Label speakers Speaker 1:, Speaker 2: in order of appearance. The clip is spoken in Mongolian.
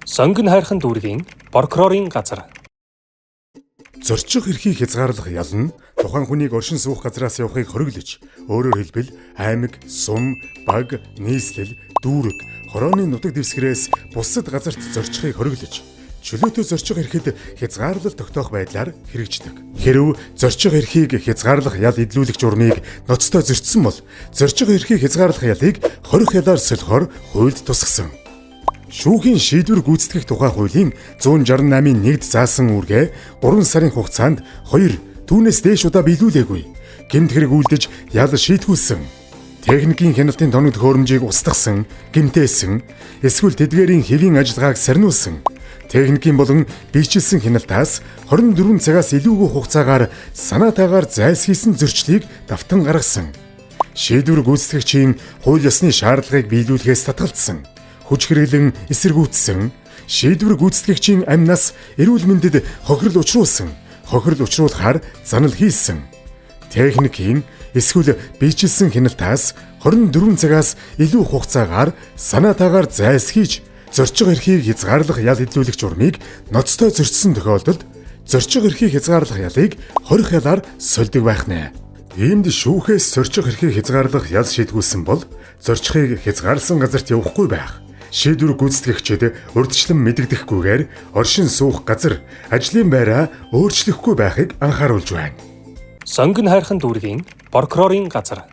Speaker 1: Сонгон хайрхан дүүргийн прокурорын газар.
Speaker 2: Зорчих эрхийг хязгаарлах ял нь тухайн хүнийг оршин суух газраас явахыг хориглож, өөрөөр хэлбэл аймаг, сум, баг, нийслэл, дүүрэг, хорооны нутаг дэвсгэрээс бусад газарт зорчихыг хориглож, чөлөөтэй зорчих эрхэд хязгаарлалт тогтоох байдлаар хэрэгждэг. Хэрв зорчих эрхийг хязгаарлах ял эдлүүлэх журмыг ноцтой зөрчсөн бол зорчих эрхийг хязгаарлах ялыг хорих ялаар солихоор хуульд тусгасан. Шүүхийн шийдвэр гүйцэтгэх тухай хуулийн 168-ийн 1-д заасан үүргээ 3 сарын хугацаанд 2 түүнээс дээш удаа биелүүлээгүй. Гэмт хэрэг үлдэж ял шийтгүүлсэн. Техникийн хяналтын тоног төхөөрөмжийг устгасан, гэмтээсэн, эсвэл тэдгээрийн хэвийн ажиллагааг сарниулсан. Техникийн болон биечилсэн хяналтаас 24 цагаас илүүгүй хугацаагаар санаатаагаар зайлсхийсэн зөрчлийг давтан гаргасан. Шийдвэр гүйцэтгэгчийн хууль ёсны шаардлагыг биелүүлэхээс татгалзсан. Хүч хэрэглэн эсэргүүцсэн, шийдвэр гүйцэтгэгчийн амнаас эрүүл мэндэд хохирол учруулсан, хохирол учруулахаар занал хийсэн. Техникийн эсвэл биечилсэн хяналтаас 24 цагаас илүү хугацаагаар санаатаагаар зайлсхийж, зорчих эрхийг хязгаарлах ял эдлүүлэх журмыг ноцтой зөрчсөн тохиолдолд зорчих эрхийг хязгаарлах ялыг хорих ялаар сольдог байх нэ. Иймд шүүхээс зорчих эрхийг хязгаарлах ял шийдгүүлсэн бол зорчихыг хязгаарласан газарт явахгүй байх. Шийдвэр гүйцэтгэгчид урьдчилан мэдэгдэхгүйгээр оршин суух газар, ажлын байраа өөрчлөхгүй байхыг анхааруулж байна.
Speaker 1: Сонгон хайрхан дүүргийн прокурорын газар.